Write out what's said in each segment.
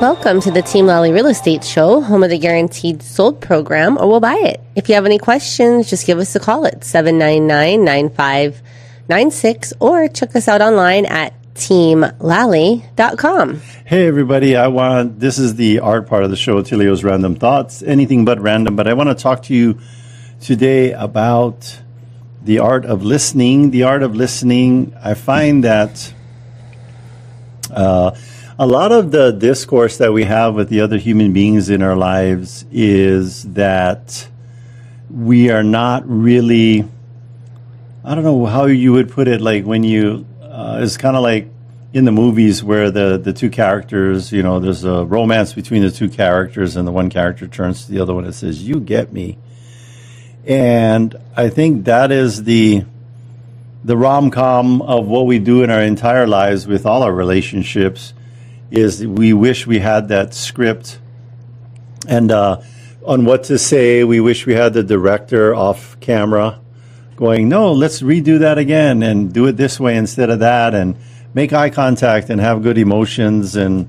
Welcome to the Team Lally Real Estate Show, home of the Guaranteed Sold program, or we'll buy it. If you have any questions, just give us a call at 799-9596 or check us out online at teamlally.com. Hey everybody, this is the art part of the show, Attilio's Random Thoughts, anything but random, but I want to talk to you today about the art of listening. The art of listening, I find that a lot of the discourse that we have with the other human beings in our lives is that we are not really, I don't know how you would put it, like when you, it's kind of like in the movies where the two characters, you know, there's a romance between the two characters and the one character turns to the other one and says, "You get me." And I think that is the rom-com of what we do in our entire lives with all our relationships, is we wish we had that script and on what to say. We wish we had the director off camera going, "No, let's redo that again and do it this way instead of that, and make eye contact and have good emotions and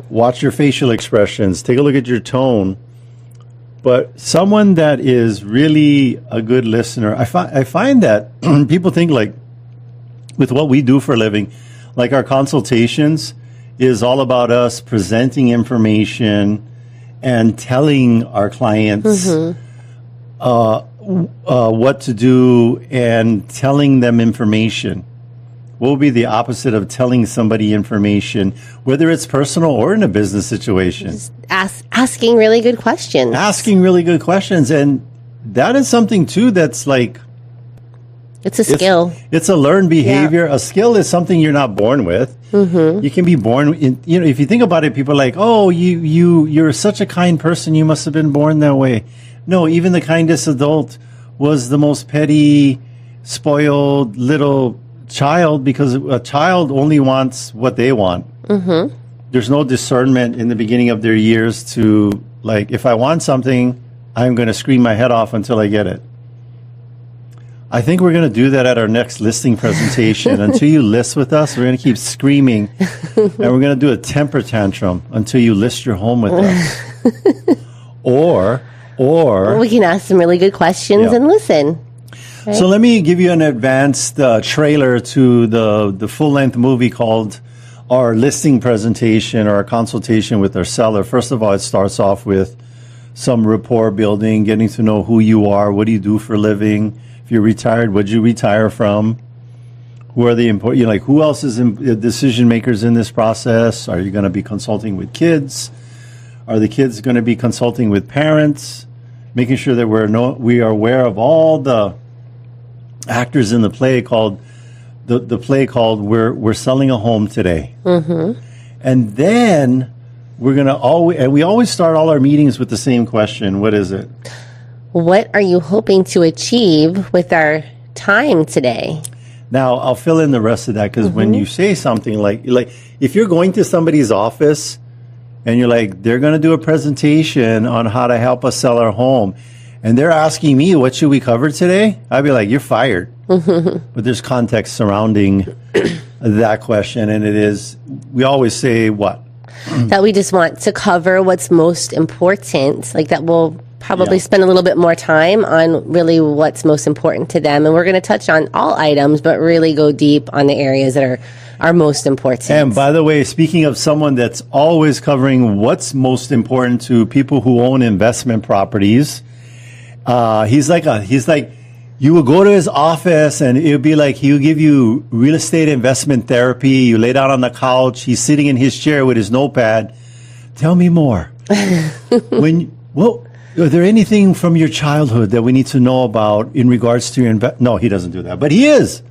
watch your facial expressions, take a look at your tone." But someone that is really a good listener, I find that people think, like, with what we do for a living, like our consultations is all about us presenting information and telling our clients what to do and telling them information. What would be the opposite of telling somebody information, whether it's personal or in a business situation? Just asking really good questions. Asking really good questions. And that is something, too, that's like... It's a skill. It's a learned behavior. Yeah. A skill is something you're not born with. You can be born in, you know, if you think about it, people are like, "Oh, you're such a kind person. You must have been born that way." No, even the kindest adult was the most petty, spoiled little child, because a child only wants what they want. There's no discernment in the beginning of their years to, like, if I want something, I'm going to scream my head off until I get it. I think we're going to do that at our next listing presentation. Until you list with us, we're going to keep screaming, and we're going to do a temper tantrum until you list your home with us. Or we can ask some really good questions and listen. Right? So let me give you an advanced trailer to the full-length movie called our listing presentation or our consultation with our seller. First of all, it starts off with some rapport building, getting to know who you are, what do you do for a living. If you're retired, what did you retire from? Who are the important, you know, like, who else is decision makers in this process? Are you going to be consulting with kids? Are the kids going to be consulting with parents? Making sure that we are aware of all the actors in the play called the play called We're Selling a Home Today. And then we're going to we always start all our meetings with the same question. What is it? What are you hoping to achieve with our time today? Now, I'll fill in the rest of that, because when you say something like if you're going to somebody's office and you're like, they're going to do a presentation on how to help us sell our home, and they're asking me, what should we cover today? I'd be like, you're fired. But there's context surrounding that question, and it is, we always say what? That we just want to cover what's most important, like that we'll probably spend a little bit more time on really what's most important to them. And we're going to touch on all items, but really go deep on the areas that are most important. And by the way, speaking of someone that's always covering what's most important to people who own investment properties, he's like, you will go to his office and it would be like he will give you real estate investment therapy. You lay down on the couch. He's sitting in his chair with his notepad. Tell me more. Are there anything from your childhood that we need to know about in regards to your No, he doesn't do that, but he is.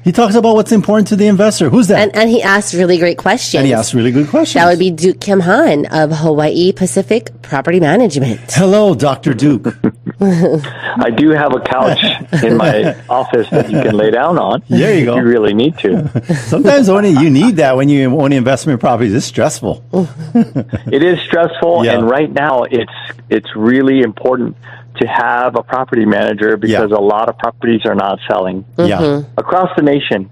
He talks about what's important to the investor. Who's that? And he asks really great questions. And he asks really good questions. That would be Duke Kimhan of Hawaii Pacific Property Management. Hello, Dr. Duke. I do have a couch in my office that you can lay down on. There you go. You really need to. Sometimes you need that when you own investment properties. It's stressful. It is stressful, and right now it's really important to have a property manager because a lot of properties are not selling. Across the nation.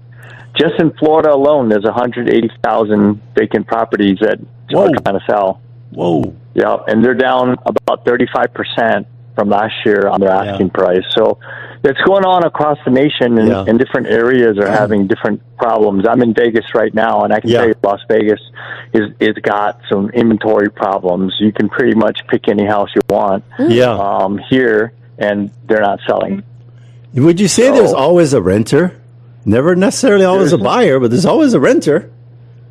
Just in Florida alone, there's 180,000 vacant properties that are trying to sell. Whoa. Yeah, and they're down about 35% from last year on their asking price. So it's going on across the nation, and different areas are having different problems. I'm in Vegas right now, and I can tell you Las Vegas is got some inventory problems. You can pretty much pick any house you want here, and they're not selling. Would you say there's always a renter? Never necessarily always a buyer, but there's always a renter.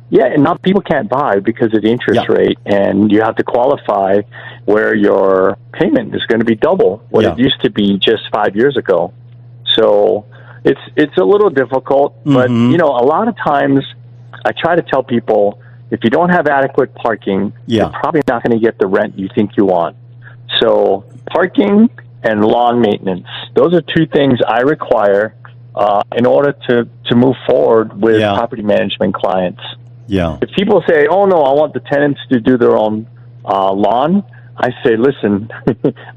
Yeah, and not people can't buy because of the interest rate, and you have to qualify where your payment is going to be double what it used to be just 5 years ago. So it's a little difficult, but you know, a lot of times I try to tell people, if you don't have adequate parking, you're probably not going to get the rent you think you want. So parking and lawn maintenance, those are two things I require in order to move forward with property management clients. Yeah. If people say, "Oh no, I want the tenants to do their own lawn," I say, "Listen,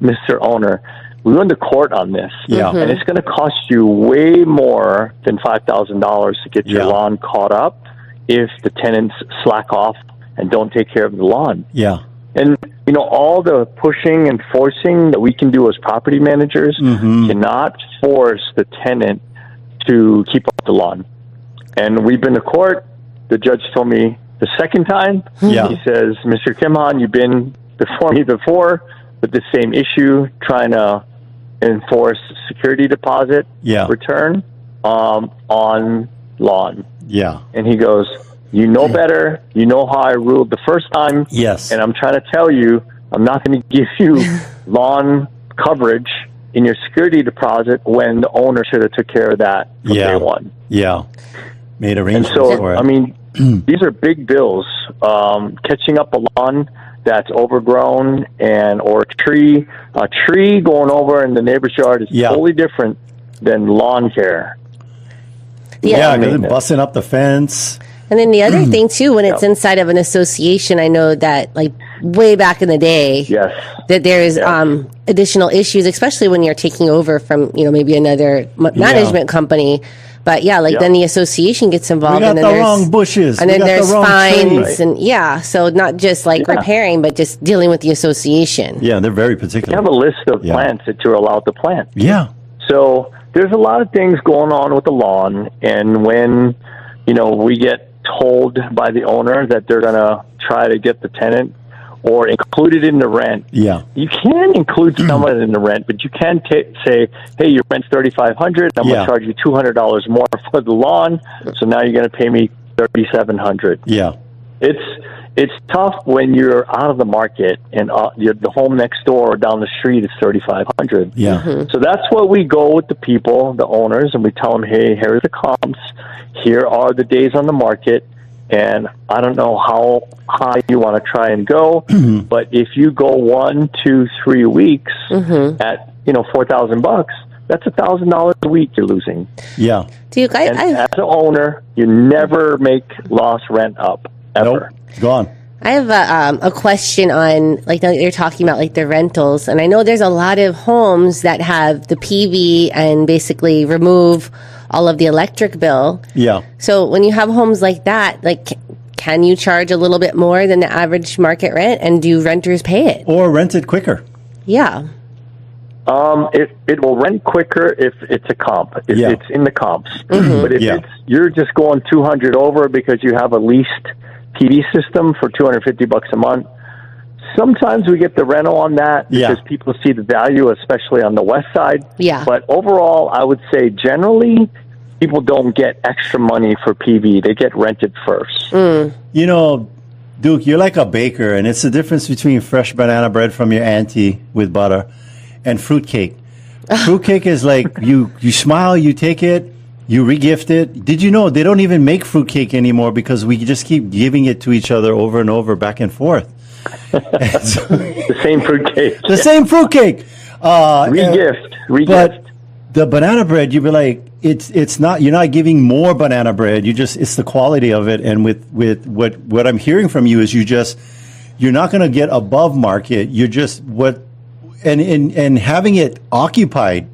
Mr. Owner, we went to court on this, and it's going to cost you way more than $5,000 to get your lawn caught up if the tenants slack off and don't take care of the lawn." Yeah. And you know, all the pushing and forcing that we can do as property managers cannot force the tenant to keep up the lawn. And we've been to court. The judge told me the second time, he says, "Mr. Kimhan, you've been before me before with the same issue, trying to enforce security deposit return on lawn." Yeah. And he goes, "You know better. You know how I ruled the first time. Yes. And I'm trying to tell you, I'm not going to give you lawn coverage in your security deposit when the owner should have took care of that from day one." Yeah. Made arrangements for it. I mean, these are big bills. Catching up a lawn that's overgrown or a tree going over in the neighbor's yard is totally different than lawn care. Yeah, busting up the fence. And then the other thing too, when it's inside of an association, I know that like way back in the day, that there's additional issues, especially when you're taking over from maybe another management company. But then the association gets involved, we got and then the there's wrong bushes, and then there's fines, trees. and so not just like repairing, but just dealing with the association. Yeah, they're very particular. You have a list of plants that you're allowed to plant. Yeah. So there's a lot of things going on with the lawn, and when we get told by the owner that they're going to try to get the tenant or include it in the rent. Yeah. You can include some of it in the rent, but you can say, "Hey, your rent's $3,500. I'm going to charge you $200 more for the lawn, so now you're going to pay me $3,700." Yeah. It's tough when you're out of the market and the home next door or down the street is $3,500. Yeah. So that's what we go with the people, the owners, and we tell them, "Hey, here are the comps. Here are the days on the market. And I don't know how high you want to try and go, but if you go 1, 2, 3 weeks at $4,000, that's $1,000 a week you're losing." Yeah. Duke, as an owner, you never make lost rent up ever. Nope. Gone. I have a question on, like, you're talking about, like, the rentals. And I know there's a lot of homes that have the PV and basically remove all of the electric bill. Yeah. So when you have homes like that, like, can you charge a little bit more than the average market rent? And do renters pay it? Or rent it quicker. Yeah. It will rent quicker if it's a comp. It's in the comps. But if you're just going 200 over because you have a leased PV system for $250 a month, sometimes we get the rental on that because people see the value, especially on the west side. Yeah. But overall, I would say generally people don't get extra money for PV. They get rented first. Duke, you're like a baker, and it's the difference between fresh banana bread from your auntie with butter and fruitcake. Fruitcake is like you smile, you take it, you regift it. Did you know they don't even make fruitcake anymore because we just keep giving it to each other over and over, back and forth. The same fruitcake. The same fruitcake. Regift. But the banana bread, you'd be like, it's not. You're not giving more banana bread. It's the quality of it. And with what I'm hearing from you is you're not going to get above market. You're just and having it occupied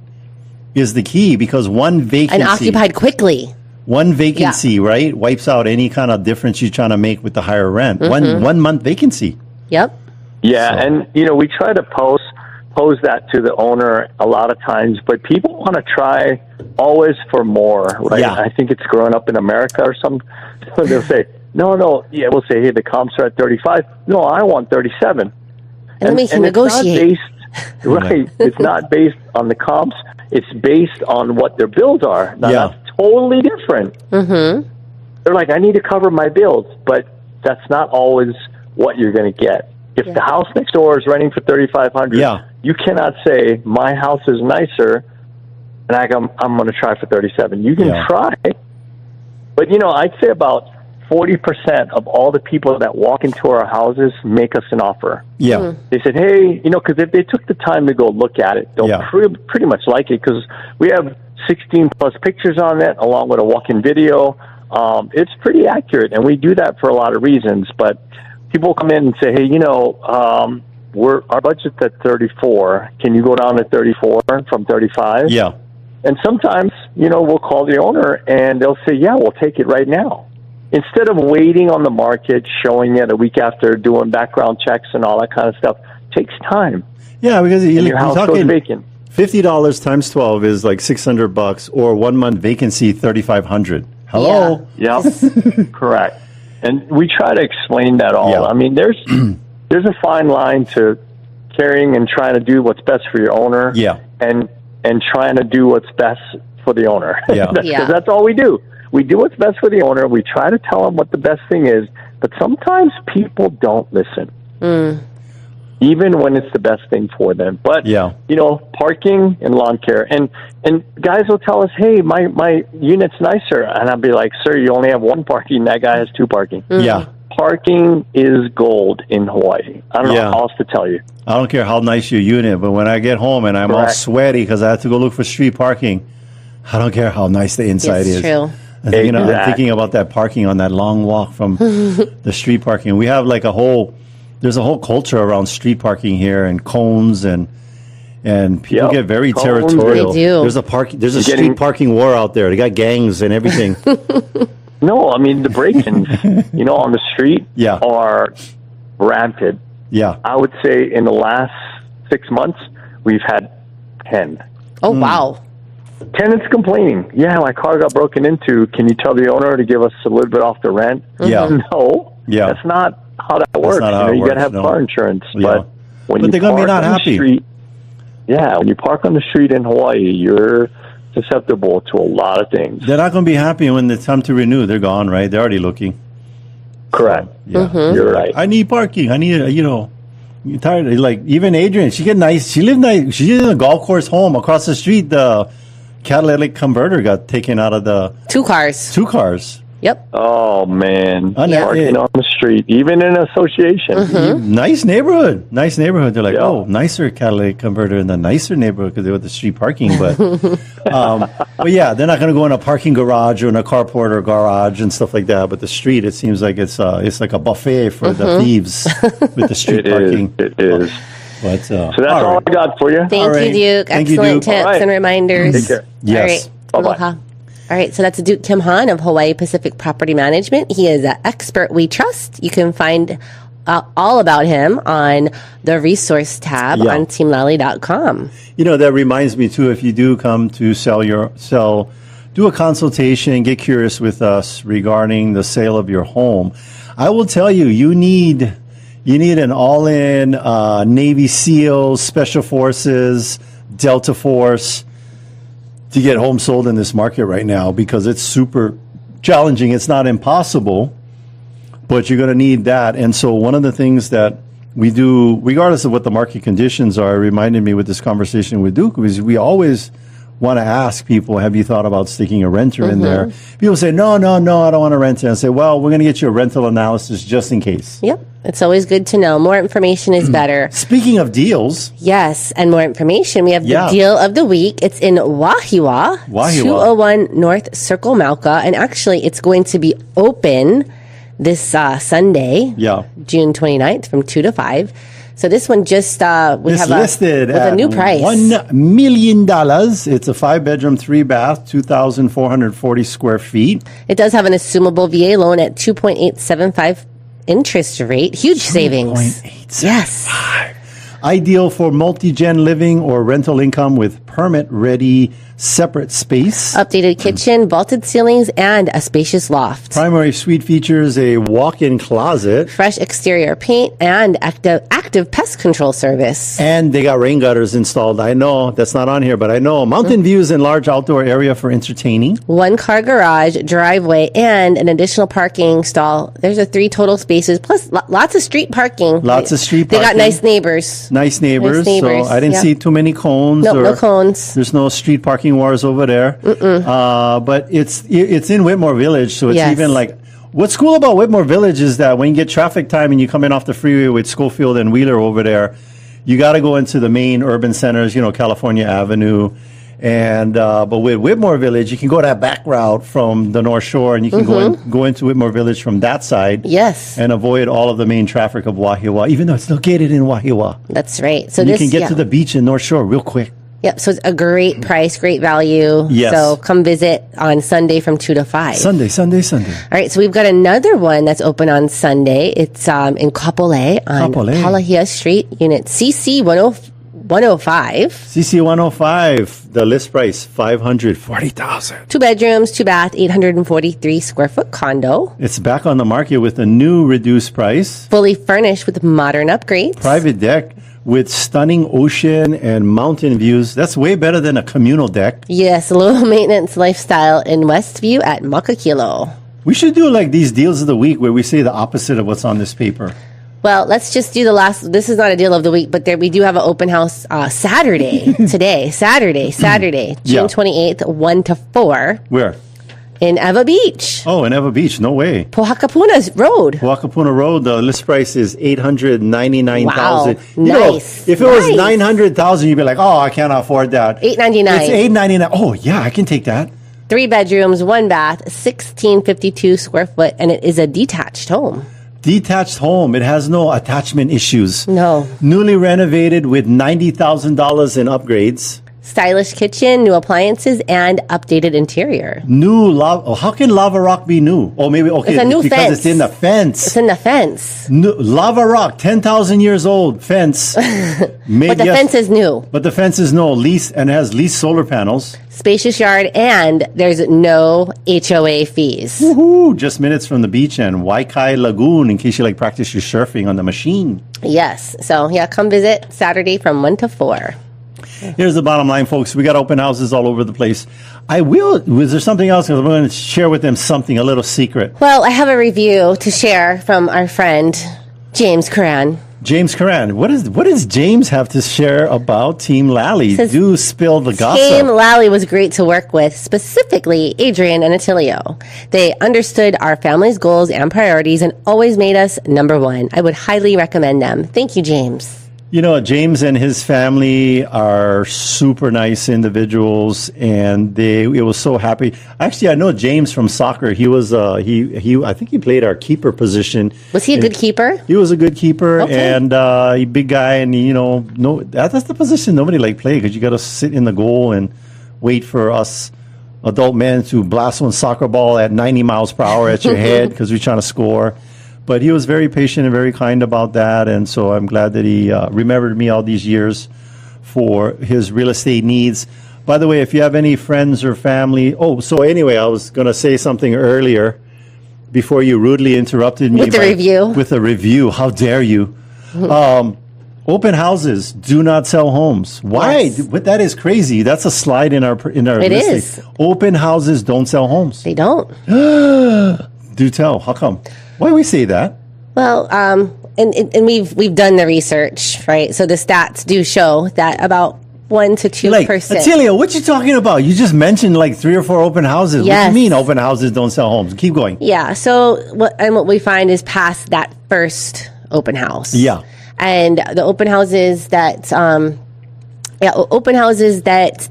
is the key, because one vacancy And occupied quickly. One vacancy, right, wipes out any kind of difference you're trying to make with the higher rent. One month vacancy. Yep. Yeah, and we try to pose that to the owner a lot of times, but people want to try always for more, right? Yeah. I think it's growing up in America or something. So they'll say, no, yeah, we'll say, hey, the comps are at 35. No, I want 37. And we can negotiate. Right. It's not based on the comps. It's based on what their bills are. Now, Yeah. that's totally different. Mm-hmm. They're like, I need to cover my bills, but that's not always what you're going to get. If the house next door is renting for $3,500, you cannot say my house is nicer, and I'm going to try for 37. You can try, but I'd say about 40% of all the people that walk into our houses make us an offer. Yeah, they said, hey, because if they took the time to go look at it, they'll pretty much like it because we have 16 plus pictures on it, along with a walk-in video. It's pretty accurate, and we do that for a lot of reasons, but people come in and say, hey, our budget's at 34. Can you go down to 34 from 35? Yeah. And sometimes, we'll call the owner and they'll say, yeah, we'll take it right now. Instead of waiting on the market, showing it a week after, doing background checks and all that kind of stuff, takes time. Yeah, because your house goes vacant. $50 times 12 is like $600, or 1 month vacancy, $3,500. Hello. Yeah. Yep. Correct. And we try to explain that all. Yeah. I mean, there's a fine line to carrying and trying to do what's best for your owner. Yeah. And trying to do what's best for the owner. Yeah. Because that's all we do. We do what's best for the owner. We try to tell them what the best thing is, but sometimes people don't listen. Even when it's the best thing for them. But, parking and lawn care. And guys will tell us, hey, my unit's nicer. And I'll be like, sir, you only have one parking. That guy has two parking. Yeah. Parking is gold in Hawaii. I don't know how else to tell you. I don't care how nice your unit, but when I get home and I'm all sweaty because I have to go look for street parking, I don't care how nice the inside is. True. I'm thinking about that parking on that long walk from the street parking. We have like there's a whole culture around street parking here, and cones, and people get very territorial. They do. There's a street parking war out there. They got gangs and everything. No, I mean, the break-ins, on the street are rampant. Yeah. I would say in the last 6 months, we've had 10. Oh, wow. Tenants complaining. Yeah, my car got broken into. Can you tell the owner to give us a little bit off the rent? Yeah. No. Yeah. That's not how that works. You got to have car insurance. Yeah. But when they're going to be not happy. When you park on the street in Hawaii, you're susceptible to a lot of things. They're not going to be happy when it's time to renew. They're gone, right? They're already looking. Correct. So, You're right. I need parking. I need, you're tired. Like, even Adrienne, she lived nice. She lived in a golf course home across the street. The catalytic converter got taken out of the... Two cars. Yep. Oh, man. Parking on the street, even in association. Nice neighborhood. They're like, nicer catalytic converter in the nicer neighborhood because they were the street parking. But, but yeah, they're not going to go in a parking garage or in a carport or garage and stuff like that. But the street, it seems like it's like a buffet for the thieves with the street parking. It is. But, so that's all I got for you. Thank you, Duke. Excellent tips and reminders. Take care. Yes. All right. Aloha. All right, so that's Duke Kimhan of Hawaii Pacific Property Management. He is an expert we trust. You can find all about him on the resource tab on teamlally.com. That reminds me too, if you do come to do a consultation, get curious with us regarding the sale of your home. I will tell you, you need an all-in Navy SEALs, Special Forces, Delta Force to get homes sold in this market right now, because it's super challenging. It's not impossible, but you're going to need that. And so one of the things that we do, regardless of what the market conditions are, reminded me with this conversation with Duke, is we always want to ask people, have you thought about sticking a renter in there? People say, no, I don't want to rent it. I say, well, we're going to get you a rental analysis just in case. Yep. It's always good to know. More information is better. Speaking of deals. Yes, and more information. We have the deal of the week. It's in Wahiwa, 201 North Circle, Mauka. And actually, it's going to be open this Sunday, June 29th from 2 to 5. So this one just we It's have listed with at a new price. $1 million. It's a 5-bedroom, 3-bath, 2,440 square feet. It does have an assumable VA loan at 2.875 interest rate. Huge savings. 2.875. Yes. Ideal for multi-gen living or rental income with permit-ready separate space. Updated kitchen, vaulted ceilings, and a spacious loft. Primary suite features a walk-in closet. Fresh exterior paint and active pest control service. And they got rain gutters installed. I know that's not on here, but I know. Mountain views and large outdoor area for entertaining. 1-car garage, driveway, and an additional parking stall. There's 3 total spaces, plus lots of street parking. Lots of street They parking. got nice neighbors. Nice neighbors. So I didn't see too many cones. Nope, no cones. There's no street parking wars over there. But it's in Whitmore Village, so it's even like. What's cool about Whitmore Village is that when you get traffic time and you come in off the freeway with Schofield and Wheeler over there, you got to go into the main urban centers, California Avenue. And but with Whitmore Village, you can go that back route from the North Shore, and you can go into Whitmore Village from that side. Yes. And avoid all of the main traffic of Wahiawa, even though it's located in Wahiawa. That's right. So you can get to the beach in North Shore real quick. Yep. So it's a great price, great value. Yes. So come visit on Sunday from 2 to 5. Sunday. All right. So we've got another one that's open on Sunday. It's in Kapolei on Palahia Street, unit CC 105. CC 105. The list price $540,000. 2 bedrooms, 2 bath, 843 square foot condo. It's back on the market with a new reduced price. Fully furnished with modern upgrades. Private deck with stunning ocean and mountain views. That's way better than a communal deck. Yes, low maintenance lifestyle in Westview at Makakilo. We should do like these deals of the week where we say the opposite of what's on this paper. Well, let's just do the last. This is not a deal of the week, but we do have an open house Saturday today. Saturday, June 28th, 1 to 4. Where? In Eva Beach. Oh, in Eva Beach. No way. Pohakapuna Road. Pohakapuna Road. The list price is $899,000. Wow. Nice. If it was $900,000, you'd be like, oh, I can't afford that. $899. It's $899. Oh, yeah, I can take that. 3 bedrooms, 1 bath, 1652 square foot, and it is a detached home. Detached home. It has no attachment issues. No. Newly renovated with $90,000 in upgrades. Stylish kitchen, new appliances, and updated interior. New lava. Oh, how can lava rock be new? Oh, maybe okay. It's a new because fence. it's in the fence. It's in the fence. Lava rock, 10,000 years old fence. But the fence is new. But the fence is no lease and has leased solar panels. Spacious yard, and there's no HOA fees. Woohoo! Just minutes from the beach and Waikai Lagoon in case you like practice your surfing on the machine. Yes. So yeah, come visit Saturday from 1 to 4. Here's the bottom line, folks. We got open houses all over the place. Was there something else? I'm going to share with them something, a little secret. Well, I have a review to share from our friend, James Curran. James Curran. What does James have to share about Team Lally? Do spill the gossip. Team Lally was great to work with, specifically Adrienne and Attilio. They understood our family's goals and priorities and always made us number one. I would highly recommend them. Thank you, James. James and his family are super nice individuals, and it was so happy. Actually, I know James from soccer. He was I think he played our keeper position. Was he a good keeper? He was a good keeper, okay. And he big guy, and that's the position nobody play because you got to sit in the goal and wait for us adult men to blast one soccer ball at 90 miles per hour at your head because we're trying to score. But he was very patient and very kind about that, and so I'm glad that he remembered me all these years for his real estate needs. By the way, if you have any friends or family... so anyway, I was going to say something earlier before you rudely interrupted me. With the review. With a review. How dare you? Open houses do not sell homes. Why? Yes. But that is crazy. That's a slide in our It listing. is. Open houses don't sell homes. They don't. Do tell. How come? Why do we say that? Well, and we've done the research, right? So the stats do show that about 1 to 2%. Attilio, what you talking about? You just mentioned 3 or 4 open houses. Yes. What do you mean open houses don't sell homes? Keep going. Yeah. So what we find is past that first open house. Yeah. And the open houses that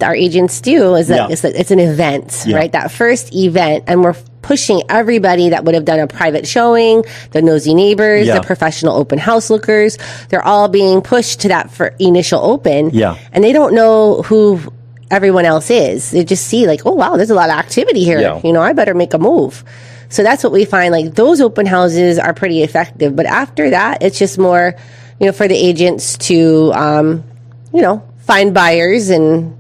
our agents do is that it's an event, Yeah. right? That first event, and we're pushing everybody that would have done a private showing, the nosy neighbors, the professional open house lookers. They're all being pushed to that for initial open. Yeah. And they don't know who everyone else is. They just see like, oh, wow, there's a lot of activity here. Yeah. You know, I better make a move. So that's what we find. Like those open houses are pretty effective. But after that, it's just more, you know, for the agents to, you know, find buyers, and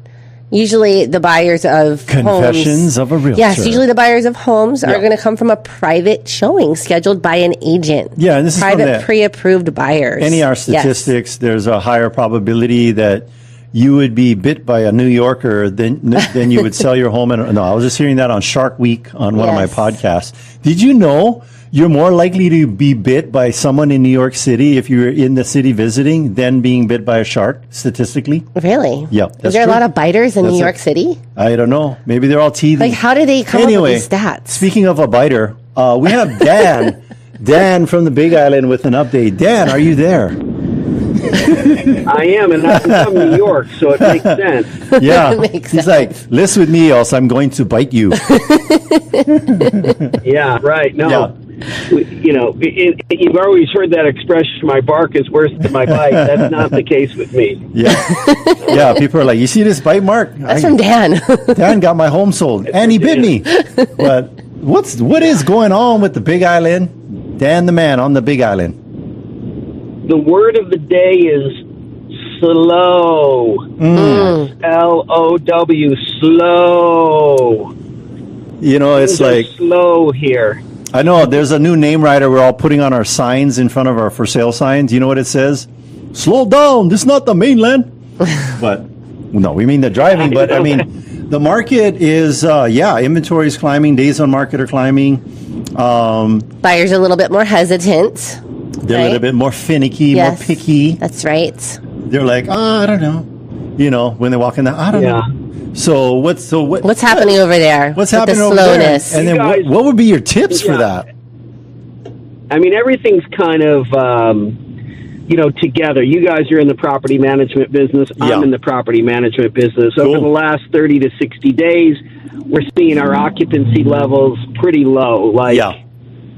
usually the buyers of Confessions of a realtor. Yes, usually the buyers of homes are going to come from a private showing scheduled by an agent. Yeah, and this is private pre-approved buyers. NER statistics, there's a higher probability that you would be bit by a New Yorker than you would sell your home. No, I was just hearing that on Shark Week on one of my podcasts. Did you know you're more likely to be bit by someone in New York City if you're in the city visiting than being bit by a shark, statistically? Really? Yeah. Is there a lot of biters in New York City? I don't know. Maybe they're all teething. Like, how do they come up with these stats? Speaking of a biter, we have Dan. Dan from the Big Island with an update. Dan, are you there? I am, and I'm from New York, so it makes sense. Yeah. Makes He's sense. like, list with me, else I'm going to bite you. Yeah, right. No, Yeah. you know, you've always heard that expression, my bark is worse than my bite. That's not the case with me. Yeah. Yeah, people are like, you see this bite mark? That's from Dan. Dan got my home sold, and he bit me. But what is going on with the Big Island? Dan the man on the Big Island. The word of the day is slow. S-L-O-W, slow. You know, it's Things are like, slow here. I know there's a new name writer we're all putting on our signs in front of our for sale signs. You know what it says? Slow down. This is not the mainland. But no, we mean the driving. But I mean, the market is, inventory is climbing. Days on market are climbing. Buyers are a little bit more hesitant. They're a little bit more finicky, more picky. That's right. They're like, I don't know. You know, when they walk in, I don't know. So what's happening over there? What's with happening the over slowness? there? And You then guys- what would be your tips for that? I mean, everything's kind of, together. You guys are in the property management business. I'm in the property management business. Cool. Over the last 30 to 60 days, we're seeing our occupancy levels pretty low,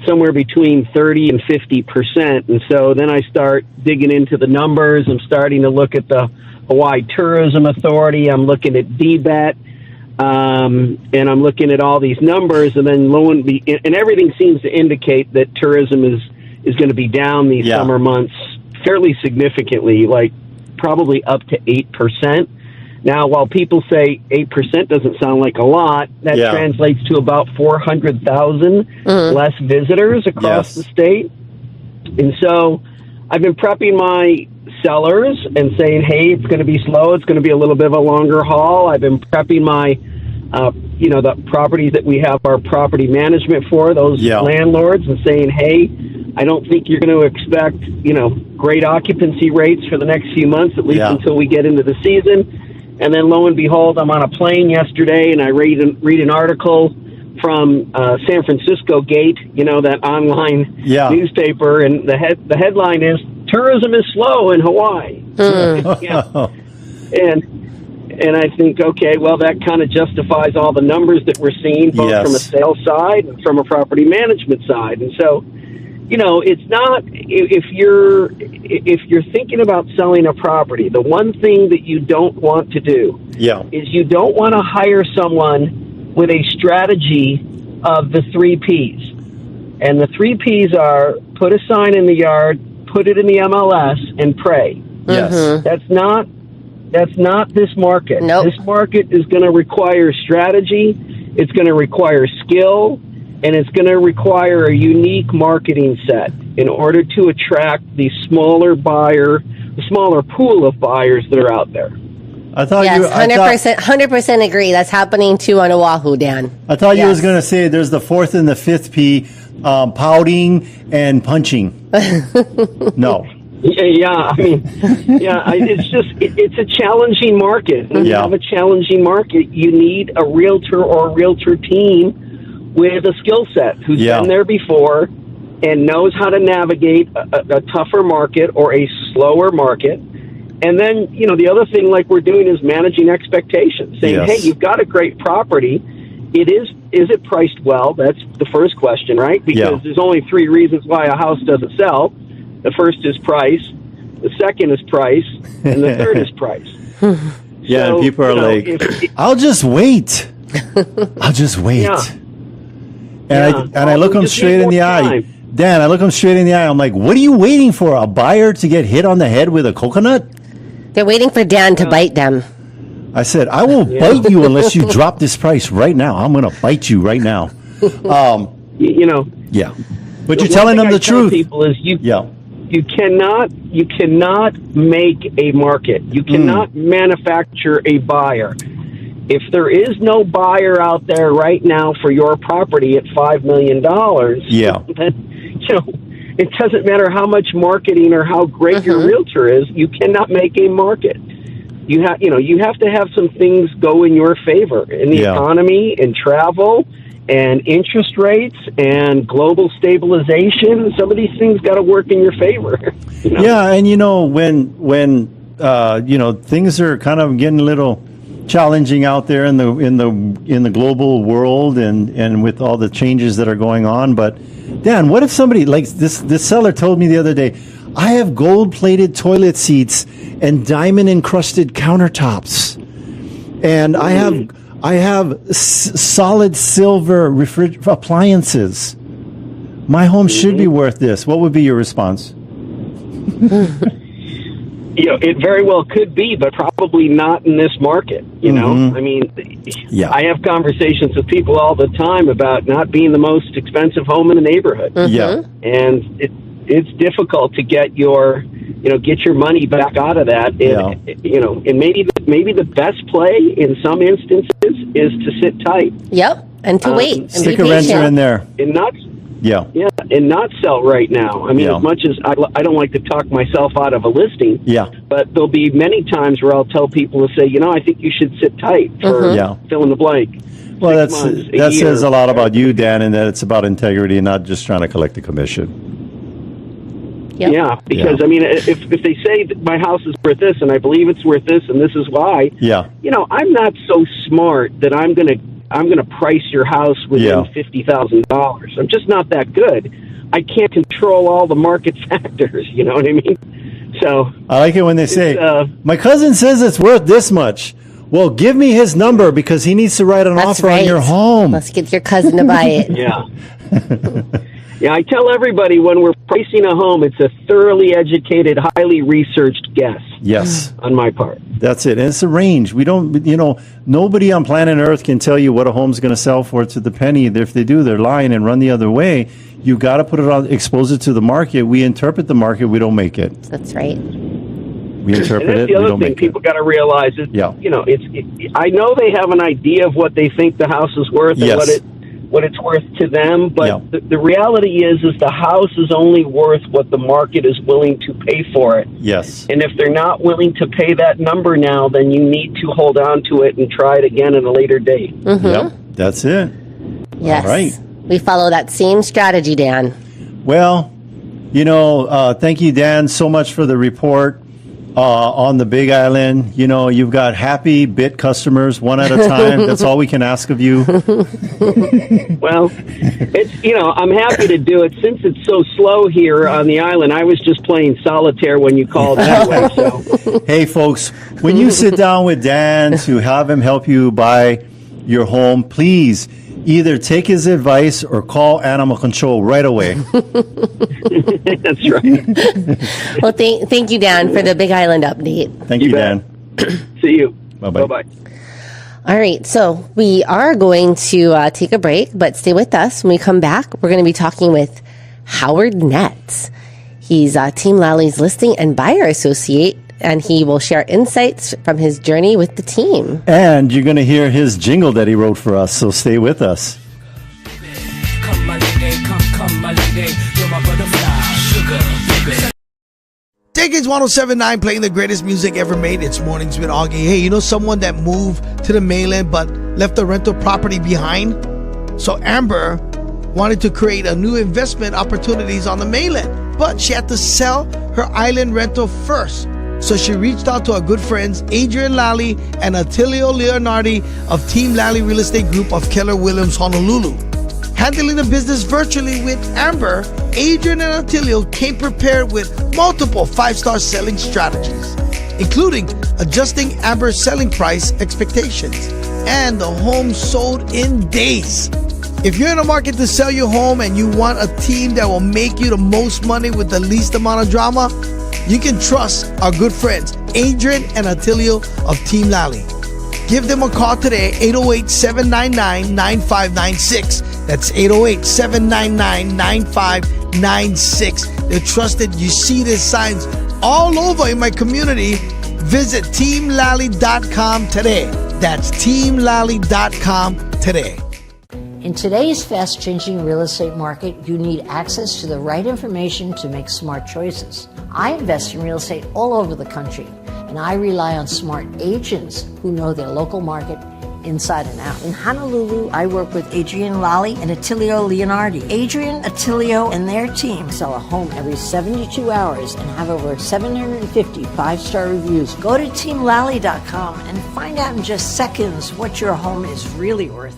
somewhere between 30 and 50%. And so then I start digging into the numbers. I'm starting to look at the Hawaii Tourism Authority. I'm looking at DBET. And I'm looking at all these numbers, and then and everything seems to indicate that tourism is going to be down these summer months fairly significantly, like probably up to 8%. Now, while people say 8% doesn't sound like a lot, that translates to about 400,000 less visitors across the state. And so I've been prepping my sellers and saying, hey, it's going to be slow. It's going to be a little bit of a longer haul. I've been prepping my, the properties that we have our property management for, those landlords, and saying, hey, I don't think you're going to expect, great occupancy rates for the next few months, at least until we get into the season. And then lo and behold, I'm on a plane yesterday and I read an article from San Francisco Gate, that online newspaper, and the headline is "Tourism is slow in Hawaii." And I think, okay, well, that kind of justifies all the numbers that we're seeing, both from a sales side and from a property management side. And so, it's not, if you're thinking about selling a property, the one thing that you don't want to do is you don't want to hire someone with a strategy of the 3 Ps. And the 3 Ps are put a sign in the yard, put it in the MLS, and pray. Yes. That's not this market. Nope. This market is going to require strategy. It's going to require skill. And it's going to require a unique marketing set in order to attract the smaller pool of buyers that are out there. I thought Yes, you 100% agree. That's happening too on Oahu, Dan. I thought you was going to say there's the 4th and the 5th P, pouting and punching. No. It's a challenging market. When you have a challenging market, you need a realtor or a realtor team with a skill set who's been there before and knows how to navigate a tougher market or a slower market. And then, the other thing like we're doing is managing expectations, saying, hey, you've got a great property is it priced well? That's the first question, right? Because there's only 3 reasons why a house doesn't sell. The first is price, the second is price, and the third is price. Yeah, so, and people are I'll just wait. I'll just wait. Yeah. And I look them straight in the eye. Dan, I look them straight in the eye. I'm like, what are you waiting for? A buyer to get hit on the head with a coconut? They're waiting for Dan to bite them. I said, I will bite you unless you drop this price right now. I'm going to bite you right now. Yeah. But you're telling them the truth. People is you cannot make a market. You cannot manufacture a buyer. If there is no buyer out there right now for your property at $5 million, then it doesn't matter how much marketing or how great your realtor is. You cannot make a market. You have to have some things go in your favor in the economy and travel and interest rates and global stabilization. Some of these things got to work in your favor. Yeah, and when things are kind of getting a little challenging out there in the global world and with all the changes that are going on. But Dan, what if somebody like this seller told me the other day, I have gold-plated toilet seats and diamond-encrusted countertops, and I have solid silver appliances. My home should be worth this. What would be your response? It very well could be, but probably not in this market. I mean, I have conversations with people all the time about not being the most expensive home in the neighborhood. And it's difficult to get your money back out of that. And maybe the best play in some instances is to sit tight. Yep, and to wait and stick a renter in there and not. And not sell right now. I mean, as much as I don't like to talk myself out of a listing, but there'll be many times where I'll tell people to say, I think you should sit tight for fill in the blank. Well, that says a lot about you, Dan, and that it's about integrity and not just trying to collect a commission. Yeah, because I mean, if they say that my house is worth this, and I believe it's worth this, and this is why. I'm not so smart that I'm gonna price your house within $50,000. I'm just not that good. I can't control all the market factors. You know what I mean? So I like it when they say, "My cousin says it's worth this much." Well, give me his number because he needs to write an offer on your home. Let's get your cousin to buy it. Yeah, I tell everybody when we're pricing a home, it's a thoroughly educated, highly researched guess. Yes. On my part. That's it. And it's a range. We don't, nobody on planet Earth can tell you what a home's going to sell for to the penny. If they do, they're lying and run the other way. You got to put it on, expose it to the market. We interpret the market. We don't make it. That's right. We interpret it. The other thing people got to realize is, I know they have an idea of what they think the house is worth and what it's worth to them, but the reality is the house is only worth what the market is willing to pay for it. Yes. And if they're not willing to pay that number now, then you need to hold on to it and try it again at a later date. Yep, that's it. Yes. All right. We follow that same strategy, Dan. Well, thank you, Dan, so much for the report. On the Big Island, you've got happy bit customers one at a time. That's all we can ask of you. Well, it's I'm happy to do it since it's so slow here on the island. I was just playing solitaire when you called anyway. So, hey, folks, when you sit down with Dan to have him help you buy your home, please either take his advice or call animal control right away. That's right. Well, thank you, Dan, for the Big Island update. Thank you, Dan. See you. Bye-bye. Bye-bye. All right, so we are going to take a break, but stay with us. When we come back, we're going to be talking with Howard Nett. He's Team Lally's listing and buyer associate, and he will share insights from his journey with the team. And you're going to hear his jingle that he wrote for us, so stay with us. Come my lady, come my lady, you're my butterfly, sugar, baby. Decades 107.9 playing the greatest music ever made. It's Mornings with Augie. Hey, someone that moved to the mainland but left the rental property behind? So Amber wanted to create a new investment opportunities on the mainland, but she had to sell her island rental first. So she reached out to our good friends Adrienne Lally and Attilio Leonardi of Team Lally Real Estate Group of Keller Williams, Honolulu. Handling the business virtually with Amber, Adrienne and Attilio came prepared with multiple 5-star selling strategies, including adjusting Amber's selling price expectations, and the home sold in days. If you're in a market to sell your home and you want a team that will make you the most money with the least amount of drama, you can trust our good friends Adrienne and Attilio of Team Lally. Give them a call today, 808-799-9596. That's 808-799-9596. They're trusted. You see their signs all over in my community. Visit teamlally.com today. That's teamlally.com today. In today's fast-changing real estate market, you need access to the right information to make smart choices. I invest in real estate all over the country, and I rely on smart agents who know their local market inside and out. In Honolulu, I work with Adrienne Lally and Attilio Leonardi. Adrienne, Attilio, and their team sell a home every 72 hours and have over 750 5-star reviews. Go to teamlally.com and find out in just seconds what your home is really worth.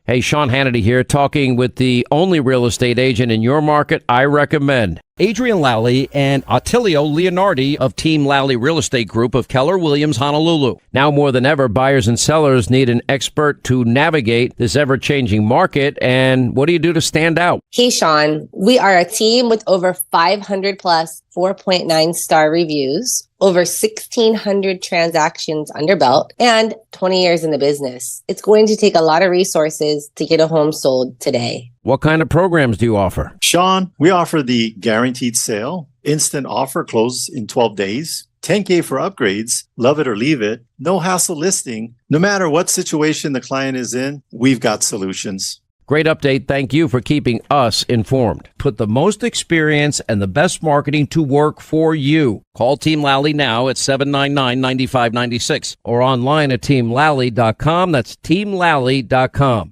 Hey, Sean Hannity here, talking with the only real estate agent in your market I recommend. Adrienne Lally and Attilio Leonardi of Team Lally Real Estate Group of Keller Williams, Honolulu. Now more than ever, buyers and sellers need an expert to navigate this ever-changing market. And what do you do to stand out? Hey, Sean, we are a team with over 500 plus 4.9 star reviews, over 1,600 transactions under belt, and 20 years in the business. It's going to take a lot of resources to get a home sold today. What kind of programs do you offer? Sean, we offer the guaranteed sale, instant offer close in 12 days, $10K for upgrades, love it or leave it, no hassle listing. No matter what situation the client is in, we've got solutions. Great update. Thank you for keeping us informed. Put the most experience and the best marketing to work for you. Call Team Lally now at 799-9596 or online at teamlally.com. That's teamlally.com.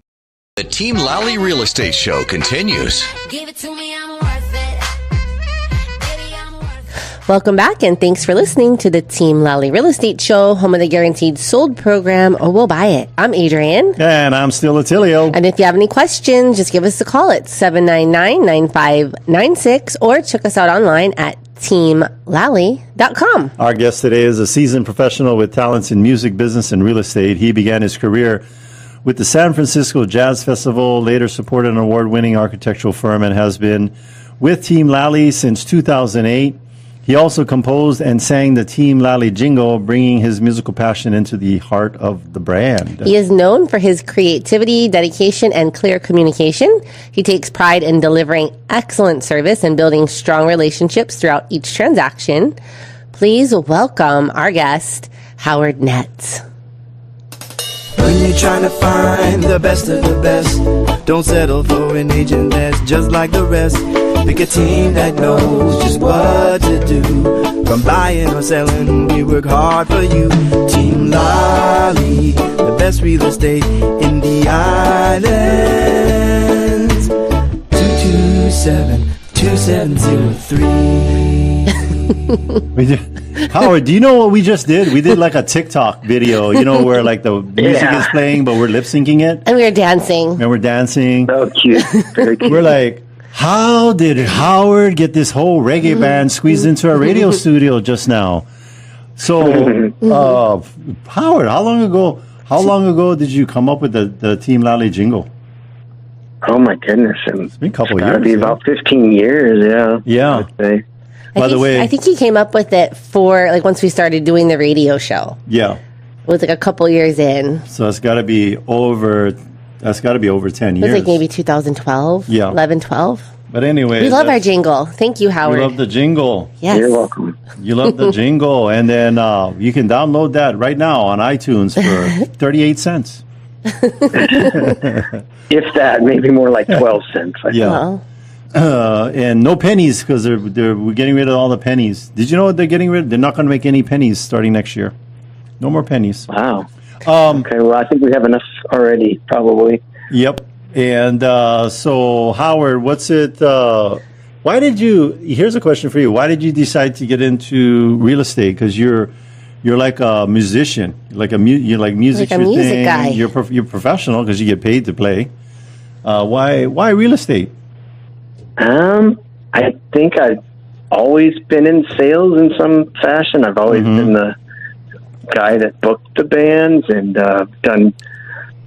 The Team Lally Real Estate Show continues. Give it to me, I'm worth it. Baby, I'm worth it. Welcome back, and thanks for listening to the Team Lally Real Estate Show, home of the Guaranteed Sold program, or we'll buy it. I'm Adrienne. And I'm still Attilio. And if you have any questions, just give us a call at 799-9596 or check us out online at teamlally.com. Our guest today is a seasoned professional with talents in music, business, and real estate. He began his career with the San Francisco Jazz Festival, later supported an award-winning architectural firm, and has been with Team Lally since 2008. He also composed and sang the Team Lally Jingle, bringing his musical passion into the heart of the brand. He is known for his creativity, dedication, and clear communication. He takes pride in delivering excellent service and building strong relationships throughout each transaction. Please welcome our guest, Howard Nett. When you're trying to find the best of the best, don't settle for an agent that's just like the rest. Pick a team that knows just what to do. From buying or selling, we work hard for you. Team Lally, the best real estate in the islands. 227-2703. Howard, do you know what we just did? We did like a TikTok video, where like the music is playing, but we're lip syncing it. And we were dancing. And we're dancing. So cute. Very cute. We're like, how did Howard get this whole reggae band squeezed into our radio studio just now? So, Howard, how long ago did you come up with the Team Lally jingle? Oh my goodness. It's been a couple It's years. gotta be about 15 years, yeah. Yeah. I'd say. By the way, I think he came up with it for once we started doing the radio show. Yeah. It was a couple years in. So it's got to be over 10 It years. was maybe 2012, Yeah. 11, 12. But anyway. We love our jingle. Thank you, Howard. You love the jingle. Yes. You're welcome. You love the jingle. And then you can download that right now on iTunes for 38 cents. If that, maybe more like 12 cents. I Yeah. Well, And no pennies because we're getting rid of all the pennies. Did you know what they're getting rid of? They're not going to make any pennies starting next year. No more pennies. Wow. Okay, well, I think we have enough already, probably. Yep. And so, Howard, what's it? Why did you? Here's a question for you. Why did you decide to get into real estate? Because you're like a musician, you like music. Like a music guy. You're professional because you get paid to play. Why real estate? I think I've always been in sales in some fashion. I've always been the guy that booked the bands and done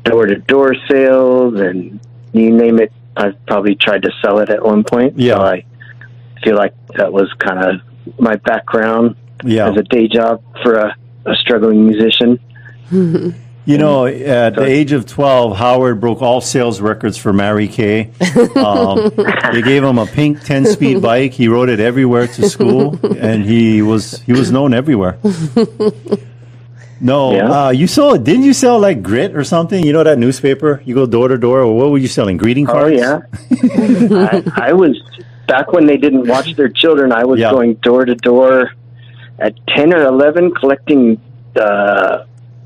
door-to-door sales, and you name it, I've probably tried to sell it at one point. Yeah. So I feel like that was kind of my background as a day job for a struggling musician. You know, at the age of 12, Howard broke all sales records for Mary Kay. They gave him a pink 10-speed bike. He rode it everywhere to school, and he was known everywhere. No, didn't you sell like Grit or something? You know that newspaper? You go door to door, or what were you selling? Greeting cards? Oh, yeah. I was, back when they didn't watch their children, I was going door to door at 10 or 11 collecting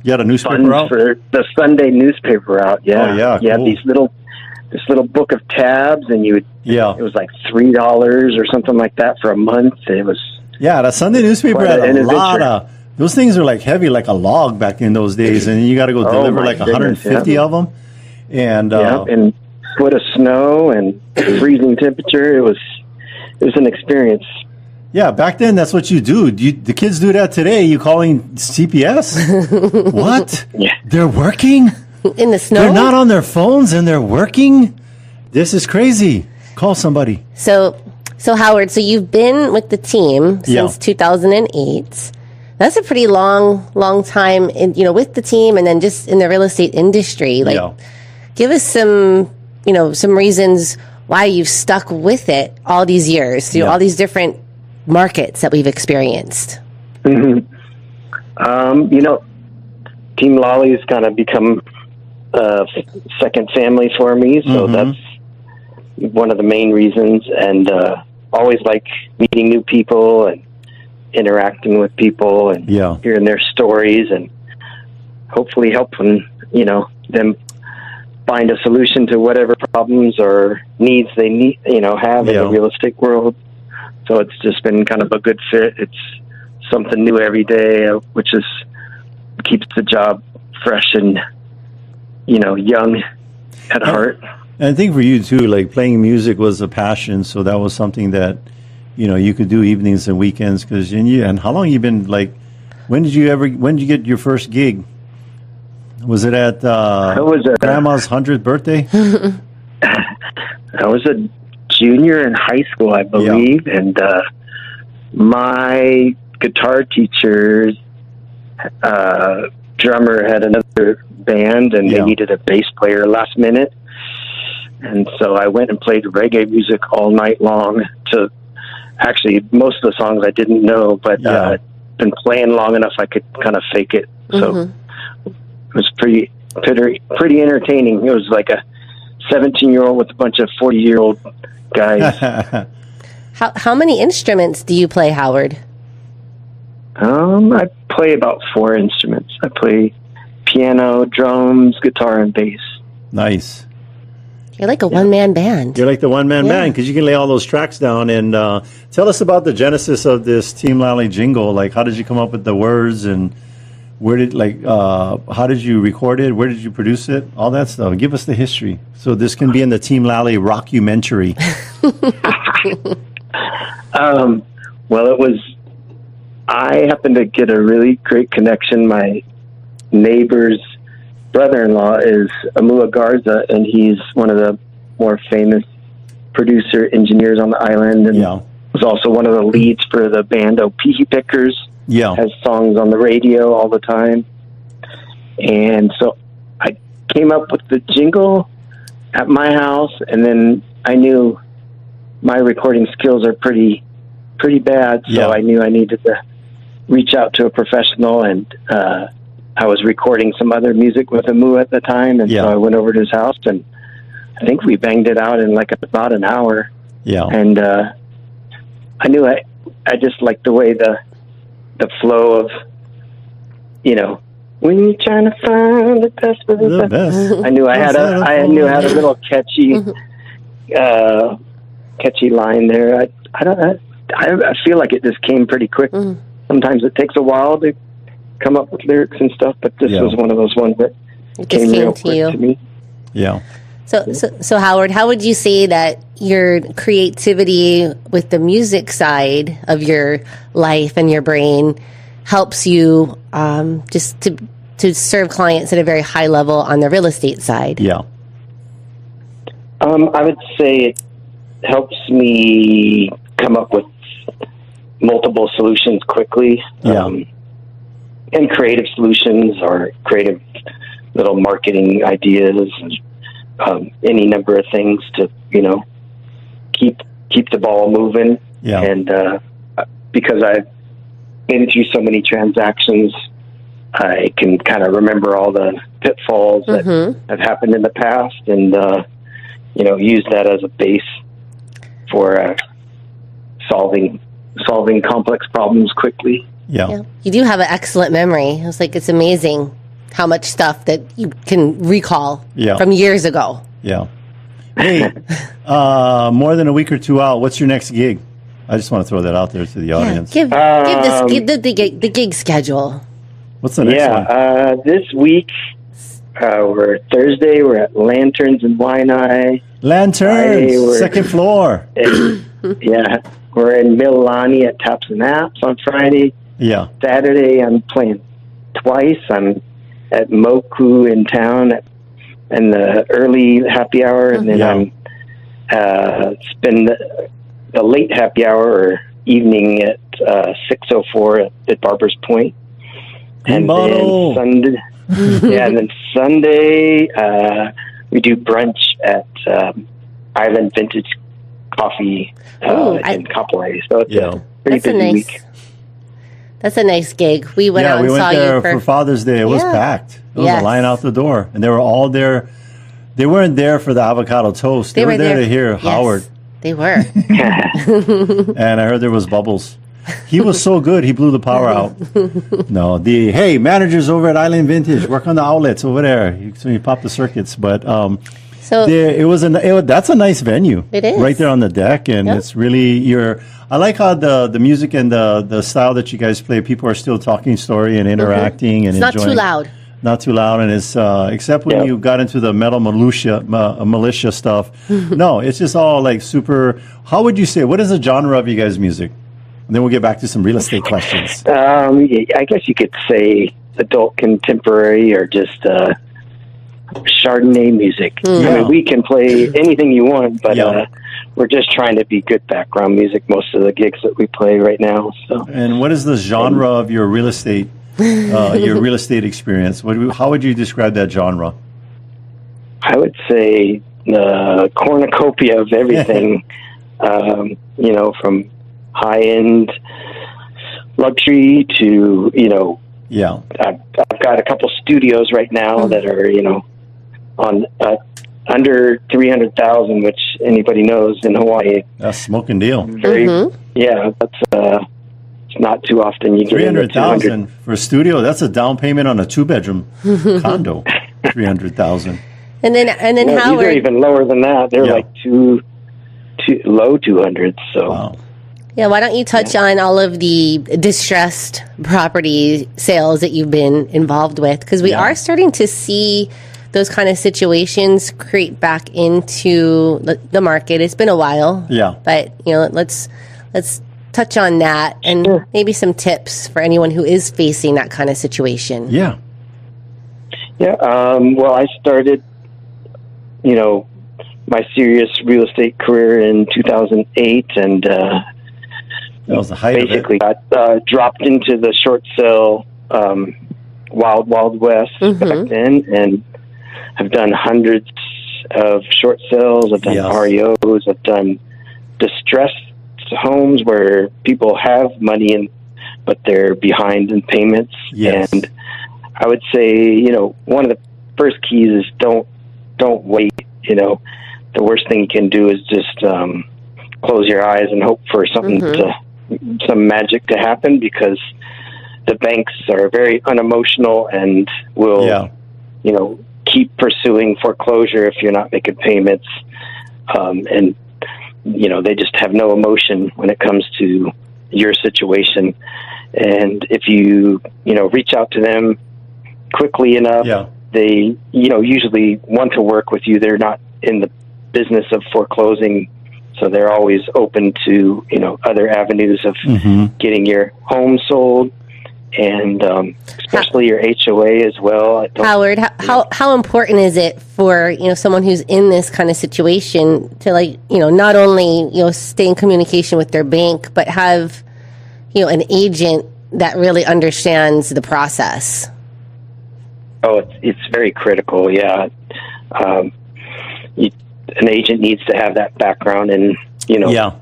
you had a newspaper funds out? for the Sunday newspaper out. Yeah. Oh, yeah. You had Cool. this little book of tabs, and it was like $3 or something like that for a month. It was the Sunday newspaper had a lot of. Those things are like heavy, like a log back in those days, and you got to go deliver like 150 of them. And and foot of snow and freezing temperature. It was an experience. Yeah, back then that's what you do. The kids do that today. You calling CPS? What? Yeah, they're working in the snow. They're not on their phones and they're working. This is crazy. Call somebody. So Howard, so you've been with the team since 2008. That's a pretty long time, with the team, and then just in the real estate industry. Give us some reasons why you've stuck with it all these years through all these different markets that we've experienced. Mm-hmm. Team Lally has kind of become a second family for me, so that's one of the main reasons. And always like meeting new people and interacting with people and hearing their stories, and hopefully helping them find a solution to whatever problems or needs they have in the real estate world. So it's just been kind of a good fit. It's something new every day, which keeps the job fresh and young at heart. And I think for you too, like playing music was a passion, so that was something that you could do evenings and weekends. And how long you been like? When did you get your first gig? Was it at Grandma's 100th birthday? I was a junior in high school, I believe, and my guitar teacher's drummer had another band, and they needed a bass player last minute. And so I went and played reggae music all night long. To actually, most of the songs I didn't know, but been playing long enough I could kind of fake it. So it was pretty entertaining. It was like a 17-year-old with a bunch of 40-year-old guys. How many instruments do you play, Howard? I play about 4 instruments. I play piano, drums, guitar, and bass. Nice. You're like a one-man band. You're like the one-man band because you can lay all those tracks down. And tell us about the genesis of this Team Lally jingle. Like, how did you come up with the words, and how did you record it? Where did you produce it? All that stuff. Give us the history. So this can be in the Team Lally rockumentary. I happened to get a really great connection. My neighbor's brother-in-law is Amua Garza, and he's one of the more famous producer engineers on the island, and was also one of the leads for the band Opihi Pickers. Has songs on the radio all the time. And so I came up with the jingle at my house, and then I knew my recording skills are pretty bad, so I knew I needed to reach out to a professional, and I was recording some other music with Amu at the time, and so I went over to his house, and I think we banged it out in like about an hour. And I knew I just liked the way the flow of, when you're trying to find the best of the best. I knew I had a little catchy catchy line there. I feel like it just came pretty quick. Sometimes it takes a while to come up with lyrics and stuff, but this was one of those ones that came real quick to me. Yeah. So Howard, how would you say that your creativity with the music side of your life and your brain helps you just to serve clients at a very high level on the real estate side? Yeah. I would say it helps me come up with multiple solutions quickly. And creative solutions or creative little marketing ideas and any number of things to, keep the ball moving. Yeah. And because I've been through so many transactions, I can kind of remember all the pitfalls that have happened in the past and, use that as a base for solving complex problems quickly. Yeah. You do have an excellent memory. It's amazing how much stuff that you can recall from years ago. Yeah. Hey, more than a week or two out, what's your next gig? I just want to throw that out there to the audience. Give the gig schedule. What's the next one? This week, we're Thursday, we're at Lanterns in Waianae. Lanterns, second floor. Yeah. We're in Mililani at Taps and Apps on Friday. Yeah. Saturday, I'm playing twice. I'm at Moku in town in the early happy hour, and then I'm spend the late happy hour or evening at 6:04 at Barber's Point. And then Sunday, and then Sunday we do brunch at Island Vintage Coffee in Kapolei. So it's a pretty busy week. That's a nice gig. We went out and saw there you for Father's Day. It was packed. It was a line out the door, and they were all there. They weren't there for the avocado toast. They were there to hear Howard. They were. And I heard there was Bubbles. He was so good, he blew the power out. No, managers over at Island Vintage, work on the outlets over there. So you pop the circuits. But that's a nice venue. It is. Right there on the deck. And it's really I like how the music and the style that you guys play, people are still talking story and interacting and enjoying. It's not too loud. Not too loud, and it's except when you got into the metal militia stuff. No, it's just all like super. How would you say? What is the genre of you guys' music? And then we'll get back to some real estate questions. I guess you could say adult contemporary or just Chardonnay music. I mean, we can play anything you want, but we're just trying to be good background music. Most of the gigs that we play right now. So. And what is the genre of your real estate? Your real estate experience. How would you describe that genre? I would say the cornucopia of everything. From high-end luxury to I've got a couple studios right now that are on under 300,000, which anybody knows in Hawaii. That's a smoking deal. That's. It's not too often you get $300,000 for a studio. That's a down payment on a 2-bedroom condo. $300,000. And then Howard, these are even lower than that. They're like low 200s. So why don't you touch on all of the distressed property sales that you've been involved with? Because we are starting to see those kind of situations creep back into the market. It's been a while. But let's touch on that and maybe some tips for anyone who is facing that kind of situation. Well, I started, my serious real estate career in 2008, and that was the height basically got dropped into the short sale wild west back then, and I've done hundreds of short sales. I've done REOs. I've done distressed homes where people have money but they're behind in payments. And I would say, one of the first keys is don't wait. The worst thing you can do is just close your eyes and hope for something some magic to happen, because the banks are very unemotional and will keep pursuing foreclosure if you're not making payments. And they just have no emotion when it comes to your situation. And if you, reach out to them quickly enough, they, usually want to work with you. They're not in the business of foreclosing, so they're always open to, other avenues of getting your home sold, and especially your HOA as well. Howard, how important is it for someone who's in this kind of situation to not only stay in communication with their bank, but have an agent that really understands the process? Oh, it's very critical. Yeah, an agent needs to have that background and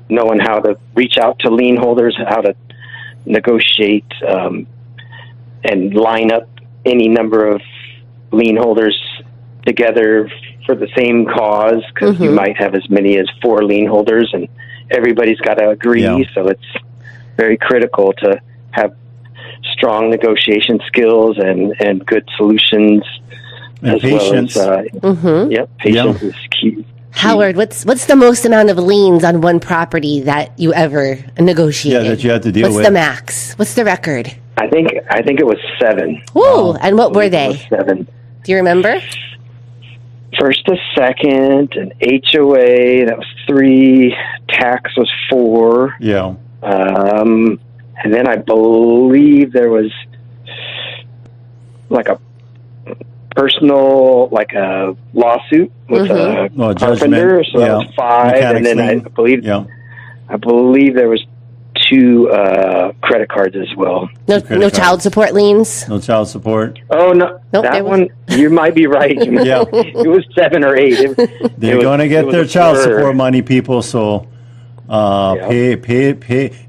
knowing how to reach out to lien holders, how to negotiate and line up any number of lien holders together for the same cause, because you might have as many as 4 lien holders and everybody's got to agree. So it's very critical to have strong negotiation skills and good solutions, and as patience. Well as, patience is key. Howard, what's the most amount of liens on one property that you ever negotiated? Yeah, that you had to deal with. What's the max? What's the record? I think it was 7. Ooh, and what were they? 7. Do you remember? First to second, an HOA, that was 3. Tax was 4. Yeah. And then I believe there was like a personal, like a lawsuit with a carpenter, so that was 5. Mechanics, and then I believe there was 2 credit cards as well. No child support liens? No child support. Oh, no. Nope, that one, you might be right. It was 7 or 8. They're going to get their child support money, people, so pay.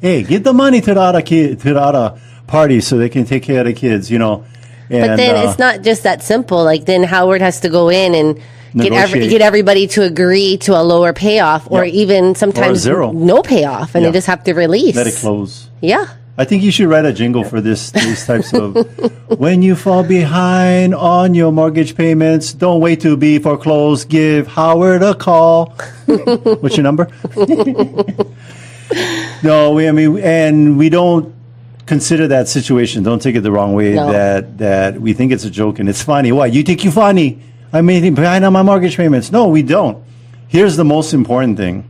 Hey, get the money to the other party so they can take care of the kids, But then it's not just that simple. Then Howard has to go in and get everybody to agree to a lower payoff, or even sometimes or 0. no payoff, and they just have to release. Let it close. Yeah. I think you should write a jingle for these types of, when you fall behind on your mortgage payments, don't wait to be foreclosed, give Howard a call. What's your number? No, we don't consider that situation. Don't take it the wrong way, that we think it's a joke and it's funny. Why? You think you're funny? I made behind on my mortgage payments. No, we don't. Here's the most important thing.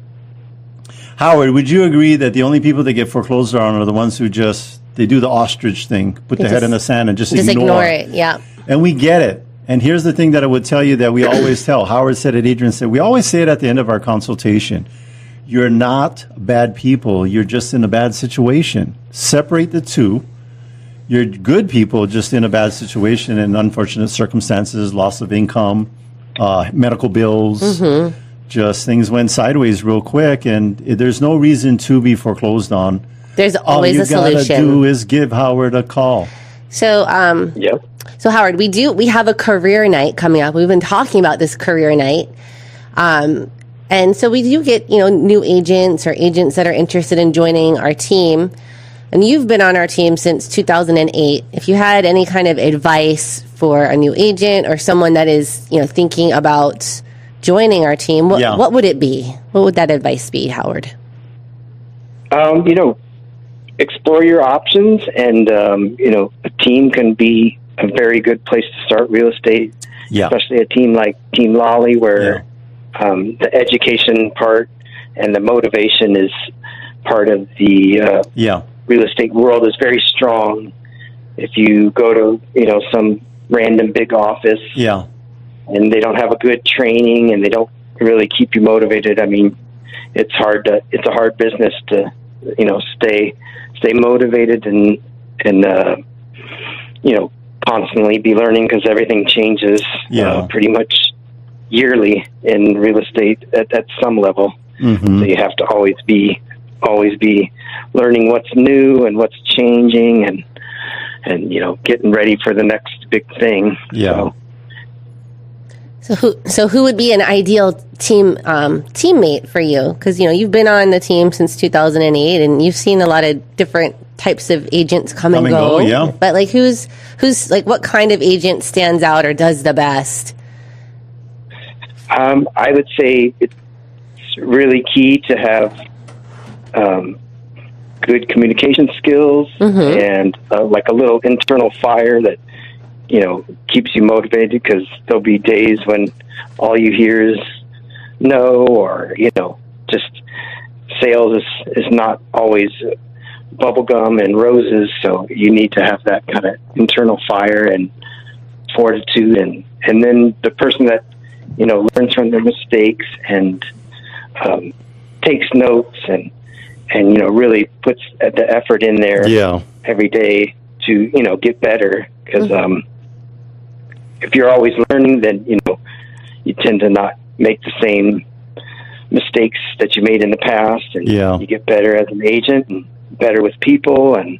Howard, would you agree that the only people that get foreclosed on are the ones who they do the ostrich thing, put their head in the sand and just ignore it? Yeah. And we get it. And here's the thing that I would tell you that we always tell. Howard said it, Adrienne said, we always say it at the end of our consultation. You're not bad people. You're just in a bad situation. Separate the two. You're good people just in a bad situation and unfortunate circumstances, loss of income, medical bills, just things went sideways real quick, and there's no reason to be foreclosed on. There's always a solution. All you gotta do is give Howard a call. So, So Howard, we have a career night coming up. We've been talking about this career night. And so we do get, new agents or agents that are interested in joining our team. And you've been on our team since 2008. If you had any kind of advice for a new agent or someone that is, thinking about joining our team, what would it be? What would that advice be, Howard? Explore your options, and, a team can be a very good place to start real estate, especially a team like Team Lally, where the education part and the motivation is part of the real estate world is very strong. If you go to, some random big office and they don't have a good training and they don't really keep you motivated, it's a hard business to, stay motivated and constantly be learning, because everything changes pretty much yearly in real estate at some level. So you have to always be learning what's new and what's changing, and getting ready for the next big thing. So who would be an ideal teammate for you? Because you've been on the team since 2008, and you've seen a lot of different types of agents come and go. But who's what kind of agent stands out or does the best? I would say it's really key to have good communication skills and like a little internal fire that, keeps you motivated, because there'll be days when all you hear is no, or, just sales is not always bubblegum and roses. So you need to have that kind of internal fire and fortitude. And then the person that, learns from their mistakes and takes notes and really puts the effort in there every day to, get better. Because if you're always learning, then, you tend to not make the same mistakes that you made in the past. And you get better as an agent and better with people and,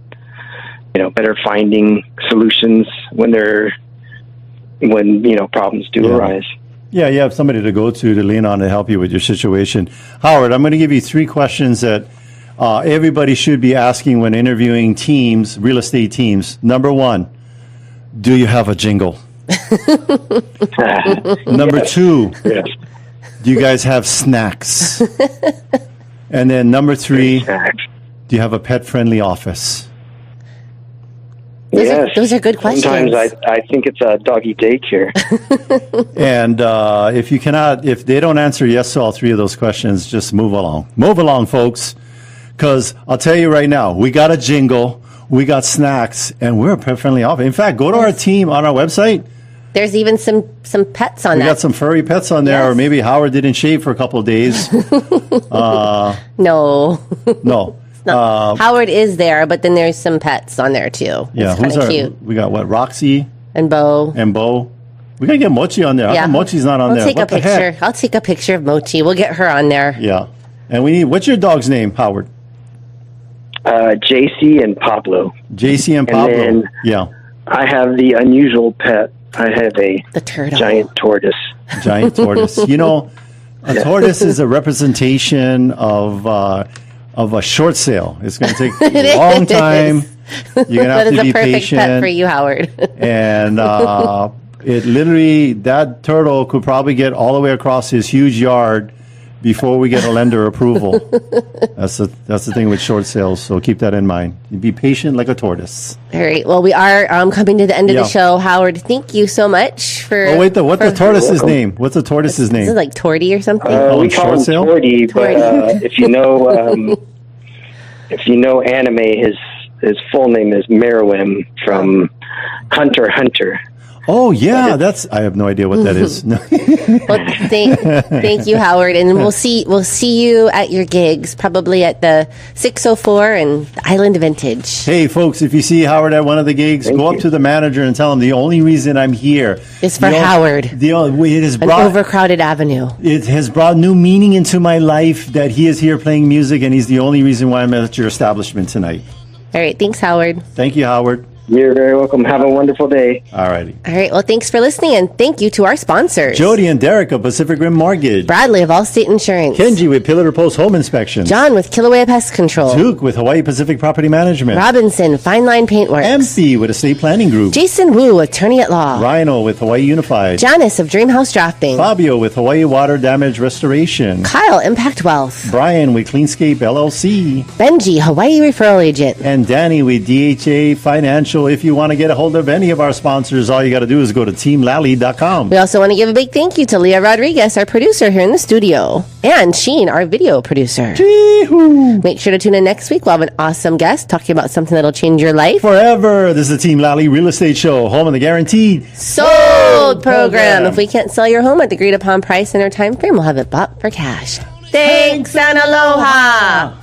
better finding solutions when problems do arise. Yeah, you have somebody to go to lean on to help you with your situation. Howard, I'm going to give you 3 questions that everybody should be asking when interviewing teams, real estate teams. Number 1, do you have a jingle? Number 2, do you guys have snacks? And then number 3, do you have a pet-friendly office? Those are good questions. Sometimes I think it's a doggy daycare. And if they don't answer yes to all 3 of those questions, just move along. Move along, folks. Because I'll tell you right now, we got a jingle, we got snacks, and we're a pet-friendly office. In fact, go to our team on our website. There's even some pets on We that. got some furry pets on there, or maybe Howard didn't shave for a couple of days. No. No. Howard is there, but then there's some pets on there too. Yeah, it's kind of cute. We got Roxy and Bo. We gotta get Mochi on there. How come Mochi's not on there? I'll take a picture of Mochi. We'll get her on there. Yeah, and what's your dog's name, Howard? JC and Pablo. JC and Pablo. And then I have the unusual pet. I have the turtle. Giant tortoise. Giant tortoise. A tortoise is a representation of a short sale. It's going to take a long time. You're going to have to be patient. That is a perfect pet for you, Howard. And that turtle could probably get all the way across his huge yard before we get a lender approval. That's the thing with short sales, so keep that in mind. Be patient like a tortoise. All right. Well, we are coming to the end of the show. Howard, thank you so much for... Oh, wait, what's the tortoise's name? What's the tortoise's name? Is it like Torty or something? We call him Torty, but if you know anime, his full name is Merwin from Hunter x Hunter. Oh yeah, I have no idea what that is. Well, thank you, Howard, and we'll see you at your gigs, probably at the 604 and the Island Vintage. Hey, folks, if you see Howard at one of the gigs, go up to the manager and tell him the only reason I'm here is for Howard. An overcrowded avenue. It has brought new meaning into my life that he is here playing music, and he's the only reason why I'm at your establishment tonight. All right, thanks, Howard. Thank you, Howard. You're very welcome. Have a wonderful day. All righty. All right. Well, thanks for listening, and thank you to our sponsors. Jody and Derek of Pacific Rim Mortgage. Bradley of Allstate Insurance. Kenji with Pillar to Post Home Inspection. John with Kilauea Pest Control. Duke with Hawaii Pacific Property Management. Robinson, Fine Line Paintworks. MC with Estate Planning Group. Jason Wu, Attorney at Law. Rhino with Hawaii Unified. Janice of Dreamhouse Drafting. Fabio with Hawaii Water Damage Restoration. Kyle, Impact Wealth. Brian with Cleanscape LLC. Benji, Hawaii Referral Agent. And Danny with DHA Financial. If you want to get a hold of any of our sponsors, all you got to do is go to teamlally.com. We also want to give a big thank you to Leah Rodriguez, our producer here in the studio, and Sheen, our video producer. Chee-hoo. Make sure to tune in next week. We'll have an awesome guest talking about something that'll change your life forever. This is the Team Lally Real Estate Show, home of the guaranteed sold program. If we can't sell your home at the agreed upon price in our time frame, we'll have it bought for cash. Thanks and aloha.